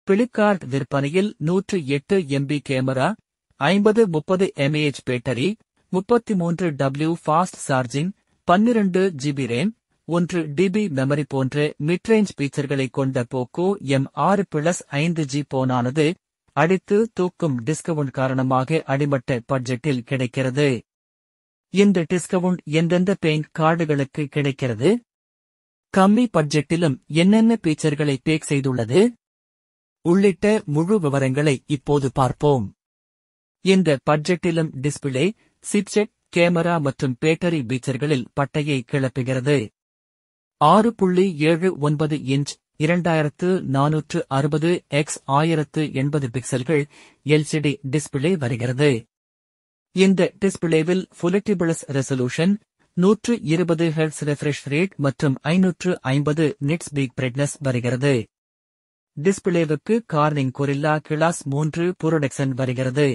Flipkart விற்பனையில் 108 MB camera, 50-30 mAh battery, 33W fast charging, 12 GB RAM, 1 DB memory போன்ற midrange ஃபீச்சர்களைக் கொண்ட Poco M6 Plus 5G போனானது அடித்து தூக்கும் discount காரணமாக அடிமட்ட பட்ஜெட்டில் கிடைக்கிறது. இந்த டிஸ்கவுண்ட் எந்தெந்த பெயிண்ட் கார்டுகளுக்கு கிடைக்கிறது? கம்மி பட்ஜெட்டிலும் என்னென்ன ஃபீச்சர்களை பேக் செய்துள்ளது உள்ளிட்ட முழு விவரங்களை இப்போது பார்ப்போம். இந்த பட்ஜெட்டிலும் டிஸ்பிளே, சிப்செட், கேமரா மற்றும் பேட்டரி ஃபீச்சர்களில் பட்டையை கிளப்புகிறது. 6.79 இன்ச் 2460x1080 பிக்சல்கள் LCD டிஸ்பிளே வருகிறது. இந்த டிஸ்பிளேவில் full HD resolution, 120 Hz refresh rate மற்றும் 550 நிட்ஸ் பீக் பிரைட்னஸ் வருகிறது. டிஸ்பிளேவுக்கு கார்னிங் கொரில்லா கிளாஸ் 3 புரொடக்ஷன் வருகிறது.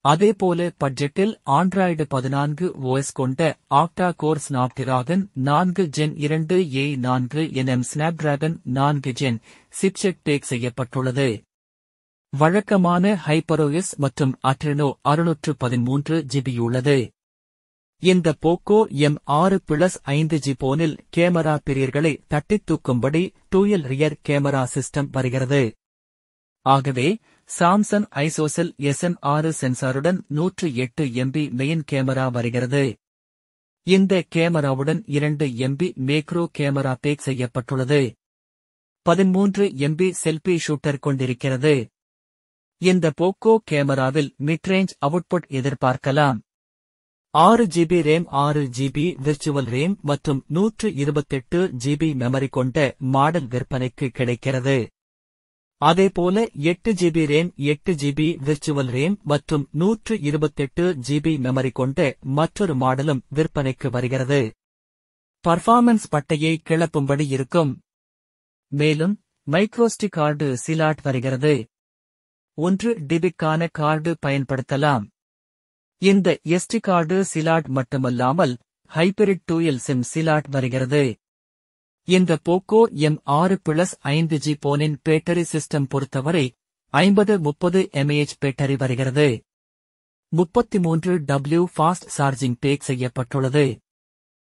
அதேபோல பட்ஜெட்டில் ஆண்ட்ராய்டு 14 OS கொண்ட octa core Snapdragon 4 Gen 2 A4 nm Snapdragon 4 Gen chipset pack செய்யப்பட்டுள்ளது. வழக்கமான ஹைப்பர்ஓஎஸ் மற்றும் அட்ரினோ 613 GB உள்ளது. இந்த போக்கோ M6 Plus 5G போனில் கேமரா பிரியர்களை தட்டித் தூக்கும்படி டூயல் ரியர் கேமரா சிஸ்டம் வருகிறது. ஆகவே சாம்சங் ஐசோசெல் SM6 சென்சாருடன் 108 MB மெயின் கேமரா வருகிறது. இந்த கேமராவுடன் 2 MB மேக்ரோ கேமரா பேக் செய்யப்பட்டுள்ளது. 13 MB செல்ஃபி ஷூட்டர் கொண்டிருக்கிறது. இந்த போக்கோ கேமராவில் மிட்ரேஞ்ச் அவுட்புட் எதிர்பார்க்கலாம். 6 GB RAM, 6 GB virtual RAM மற்றும் 128 GB மெமரி கொண்ட மாடல் விற்பனைக்கு கிடைக்கிறது. அதேபோல 8 GB RAM, 8 GB virtual RAM மற்றும் 128 GB மெமரி கொண்ட மற்றொரு மாடலும் விற்பனைக்கு வருகிறது. பர்ஃபார்மன்ஸ் பட்டையை கிளப்பும்படி இருக்கும். மேலும் மைக்ரோஸ்டி கார்டு சிலாட் வருகிறது. 1 DBக்கான கார்டு பயன்படுத்தலாம். இந்த SD கார்டு சிலாட் மட்டுமல்லாமல் ஹைபிரிட் டூயல் சிம் சிலாட் வருகிறது. இந்த போக்கோ M6 Plus 5G போனின் பேட்டரி சிஸ்டம் பொறுத்தவரை 50-30 mAh பேட்டரி வருகிறது. 33W ஃபாஸ்ட் சார்ஜிங் பேக் செய்யப்பட்டுள்ளது.